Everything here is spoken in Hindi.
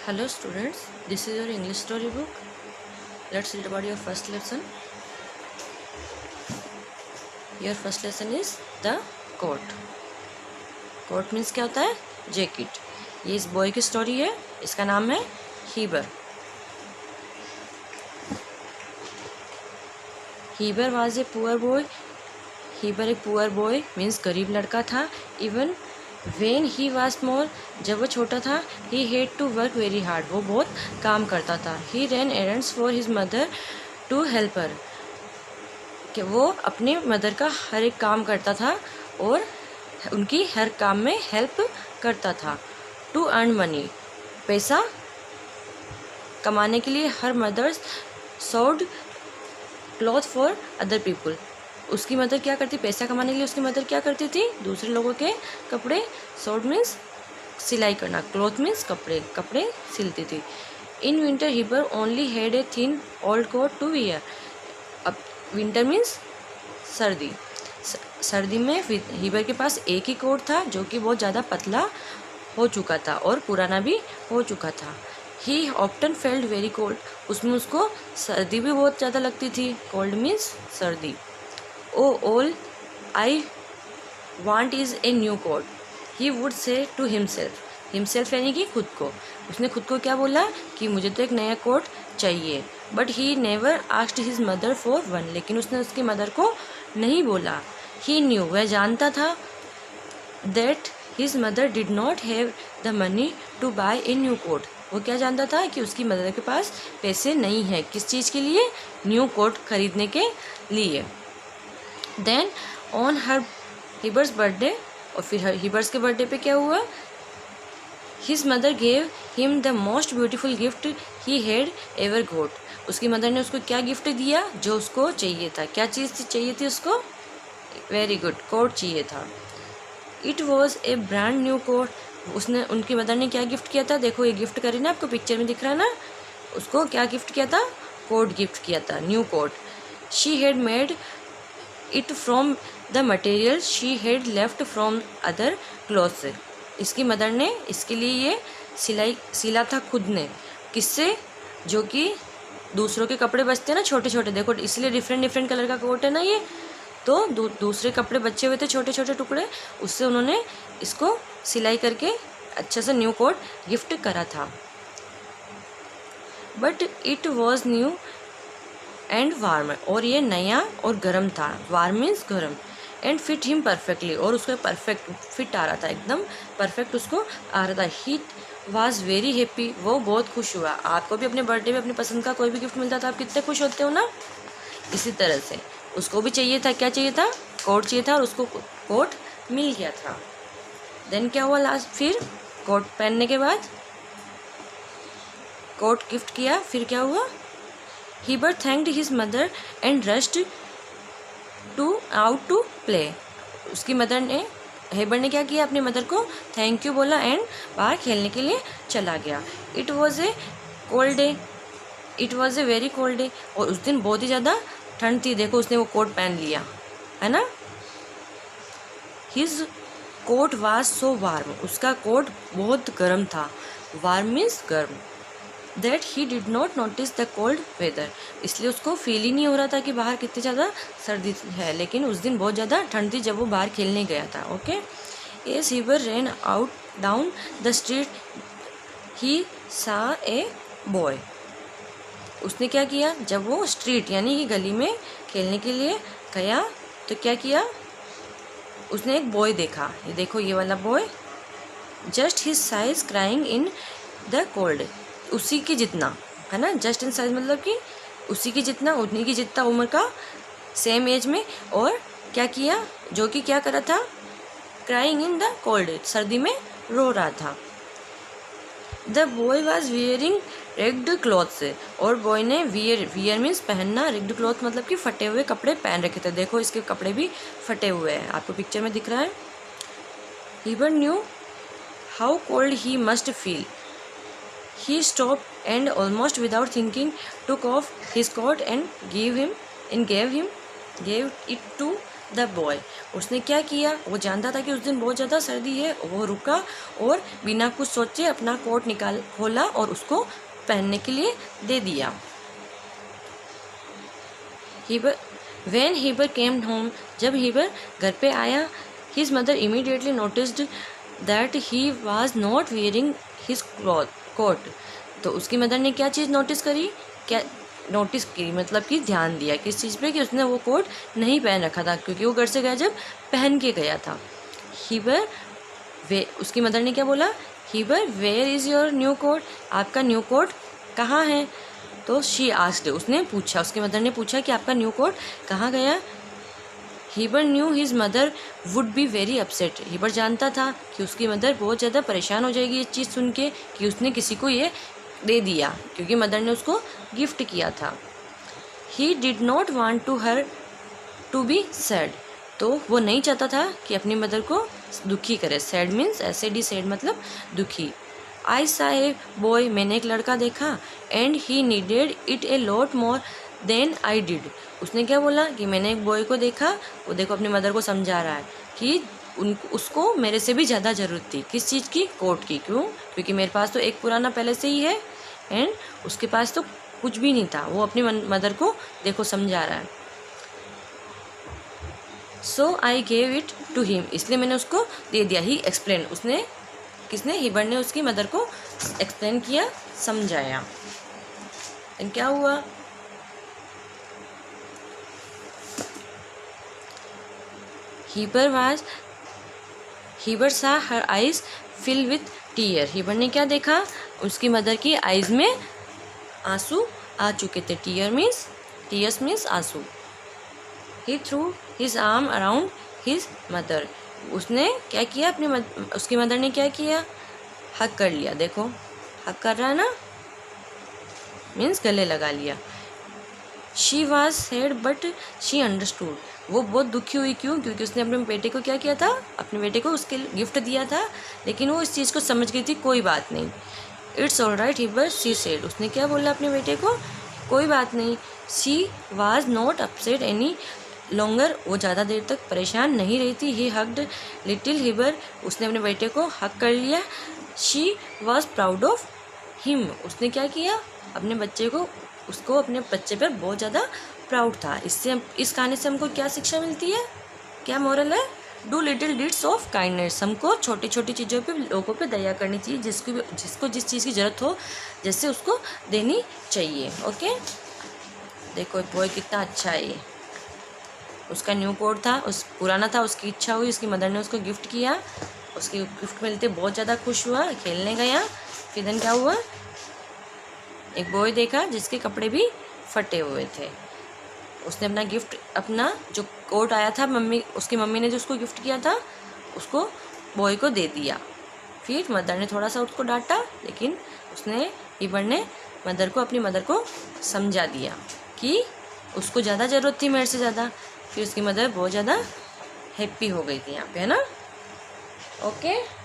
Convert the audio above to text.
Hello students, this is your English story book. Let's read about your first lesson. Your first lesson is the coat. Coat means क्या होता है? जैकेट. ये इस बॉय की स्टोरी है. इसका नाम है हीबर. हीबर was a poor boy. हीबर एक पुअर बॉय मीन्स गरीब लड़का था. Even when he was small, जब वो छोटा था, he had to work very hard, वो बहुत काम करता था. He run errands for his mother to help her, कि वो अपनी मदर का हर एक काम करता था और उनकी हर काम में हेल्प करता था. टू अर्न मनी, पैसा कमाने के लिए. हर मदर्स सोड क्लॉथ फॉर अदर पीपल, उसकी मदर क्या करती, पैसा कमाने के लिए उसकी मदर क्या करती थी, दूसरे लोगों के कपड़े. सोड मीन्स सिलाई करना, क्लॉथ मीन्स कपड़े सिलती थी. In winter Heber only had a thin old coat to wear. अब विंटर मीन्स सर्दी. सर्दी में हीबर के पास एक ही कोट था जो कि बहुत ज़्यादा पतला हो चुका था और पुराना भी हो चुका था. ही ऑफ्टन फेल्ट वेरी कोल्ड, उसमें उसको सर्दी भी बहुत ज़्यादा लगती थी. कोल्ड मीन्स सर्दी. Oh all I want is a new coat, he would say to himself यानी कि खुद को. उसने खुद को क्या बोला कि मुझे तो एक नया कोट चाहिए. But he never asked his mother for one, लेकिन उसने उसकी मदर को नहीं बोला. ही न्यू, वह जानता था, that his mother did not have the money to buy a new coat. वो क्या जानता था कि उसकी मदर के पास पैसे नहीं है. किस चीज़ के लिए, न्यू कोट खरीदने के लिए. Then on her Heber's birthday, और फिर हीबर्स के बर्थडे पे क्या हुआ, his mother gave him the most beautiful gift he had ever got. उसकी मदर ने उसको क्या गिफ्ट दिया जो उसको चाहिए था. क्या चीज़ चाहिए थी उसको, वेरी गुड, कोट चाहिए था. It was a brand new coat. उसने, उनकी मदर ने क्या गिफ्ट किया था, देखो ये गिफ्ट करी ना, आपको पिक्चर में दिख रहा है ना, उसको क्या गिफ्ट किया था, कोट गिफ्ट किया था, new coat. She had made it from the material she had left from other clothes. इसकी मदर ने इसके लिए ये सिला था खुद ने. किससे, जो कि दूसरों के कपड़े बचते हैं ना छोटे छोटे, देखो इसलिए डिफरेंट कलर का कोट है ना ये. तो दूसरे कपड़े बचे हुए थे छोटे छोटे टुकड़े, उससे उन्होंने इसको सिलाई करके अच्छा सा न्यू कोट गिफ्ट करा था. But it was new and warm, और ये नया और गर्म था. वार्म मीन्स गर्म. एंड फिट हिम परफेक्टली, और उसको परफेक्ट फिट आ रहा था, एकदम परफेक्ट उसको आ रहा था. ही वॉज वेरी हैप्पी, वो बहुत खुश हुआ. आपको भी अपने बर्थडे में अपनी पसंद का कोई भी गिफ्ट मिलता था, आप कितने खुश होते हो ना. इसी तरह से उसको भी चाहिए था, क्या चाहिए था, कोट चाहिए था, और उसको कोट मिल गया था. देन क्या हुआ लास्ट, फिर कोट पहनने के बाद कोट गिफ्ट किया, फिर क्या हुआ, Heber thanked his mother and rushed to out to play. उसकी मदर ने, हीबर ने क्या किया, अपनी मदर को थैंक यू बोला एंड बाहर खेलने के लिए चला गया. It was A cold day, it was a very cold day, और उस दिन बहुत ही ज़्यादा ठंड थी. देखो उसने वो कोट पहन लिया है ना. His coat was so warm, उसका कोट बहुत गर्म था. वार्म मीन्स गर्म. That he did not notice the cold weather, इसलिए उसको फील ही नहीं हो रहा था कि बाहर कितनी ज़्यादा सर्दी है. लेकिन उस दिन बहुत ज़्यादा ठंड थी जब वो बाहर खेलने गया था. Okay. As Heber ran out down the street he saw a boy. उसने क्या किया, जब वो स्ट्रीट यानी कि गली में खेलने के लिए गया तो क्या किया, उसने एक बॉय देखा. ये देखो ये वाला boy, just his size crying in the cold, उसी की जितना है ना. जस्ट इन साइज मतलब कि उसी की जितना, उतनी की जितना उम्र का, सेम एज में. और क्या किया, जो कि क्या करा था, क्राइंग इन द कोल्ड, सर्दी में रो रहा था. The boy was wearing rigged clothes, और बॉय ने वियर मीन्स पहनना, रिग्ड क्लॉथ मतलब कि फटे हुए कपड़े पहन रखे थे. देखो इसके कपड़े भी फटे हुए हैं, आपको पिक्चर में दिख रहा है. Heber knew how cold he must feel. He stopped and almost without thinking took off his coat and gave it to the boy. उसने क्या किया, वो जानता था कि उस दिन बहुत ज़्यादा सर्दी है, वो रुका और बिना कुछ सोचे अपना कोट खोला और उसको पहनने के लिए दे दिया। When Heber came home, जब हीबर घर पे आया, his mother immediately noticed that he was not wearing his coat। तो उसकी मदर ने क्या चीज़ नोटिस करी, क्या नोटिस की मतलब कि ध्यान दिया किस चीज़ पे, कि उसने वो कोट नहीं पहन रखा था, क्योंकि वो घर से गया जब पहन के गया था। उसकी मदर ने क्या बोला, Heber where is your new coat, आपका न्यू कोट कहाँ है। तो शी आस्क्ड, उसने पूछा, उसकी मदर ने पूछा कि आपका न्यू कोट कहाँ गया। Heber knew his mother would be very upset. Heber जानता था कि उसकी मदर बहुत ज़्यादा परेशान हो जाएगी ये चीज़ सुन के कि उसने किसी को ये दे दिया, क्योंकि मदर ने उसको गिफ्ट किया था। He did not want to her to be sad. तो वो नहीं चाहता था कि अपनी मदर को दुखी करे। सैड मीन्स SAD, सैड मतलब दुखी। आई सा ए बॉय, मैंने एक लड़का देखा, and he needed it a lot more than I did. उसने क्या बोला कि मैंने एक बॉय को देखा, वो देखो अपनी मदर को समझा रहा है कि उसको मेरे से भी ज़्यादा ज़रूरत थी। किस चीज़ की, कोट की। क्यों, क्योंकि मेरे पास तो एक पुराना पहले से ही है एंड उसके पास तो कुछ भी नहीं था। वो अपनी मदर को देखो समझा रहा है। So I gave it to him, इसलिए मैंने उसको दे दिया। ही एक्सप्लेन, उसने किसने, हीबर ने उसकी मदर को एक्सप्लेन किया, समझाया। एंड क्या हुआ, Heber saw her eyes fill with tear. Heber ने क्या देखा, उसकी मदर की आइज में आंसू आ चुके थे। टीयर्स मीन्स आंसू। He threw his arm around his mother. उसने क्या किया, उसकी मदर ने क्या किया, हक कर लिया। देखो हक कर रहा है ना, मीन्स गले लगा लिया। She was sad but she understood. वो बहुत दुखी हुई, क्यों, क्योंकि उसने अपने बेटे को क्या किया था, अपने बेटे को उसके गिफ्ट दिया था, लेकिन वो इस चीज़ को समझ गई थी, कोई बात नहीं। It's all right Heber, she said. उसने क्या बोला अपने बेटे को, कोई बात नहीं। She was not upset any longer, वो ज़्यादा देर तक परेशान नहीं रही थी। ही हग्ड लिटिल हीबर, उसने अपने बेटे को हक कर लिया। She was proud of him, उसने क्या किया, अपने बच्चे को, उसको अपने बच्चे पर बहुत ज़्यादा प्राउड था। इस कहानी से हमको क्या शिक्षा मिलती है, क्या मोरल है, डू लिटिल डिड्स ऑफ काइंडनेस। हमको छोटी छोटी चीज़ों पे, लोगों पे दया करनी चाहिए, जिसको जिस चीज़ की ज़रूरत हो जैसे उसको देनी चाहिए। ओके, देखो बॉय कितना अच्छा है ये, उसका न्यू कोट था, उस पुराना था, उसकी इच्छा हुई, उसकी मदर ने उसको गिफ्ट किया, उसकी गिफ्ट मिलते बहुत ज़्यादा खुश हुआ, खेलने गया। फिर दिन क्या हुआ, एक बॉय देखा जिसके कपड़े भी फटे हुए थे। उसने अपना गिफ्ट, अपना जो कोट आया था, उसकी मम्मी ने जो उसको गिफ्ट किया था, उसको बॉय को दे दिया। फिर मदर ने थोड़ा सा उसको डांटा, लेकिन हीबर ने अपनी मदर को समझा दिया कि उसको ज़्यादा ज़रूरत थी मेरे से ज़्यादा। फिर उसकी मदर बहुत ज़्यादा हैप्पी हो गई थी यहाँ पे, है ना। ओके।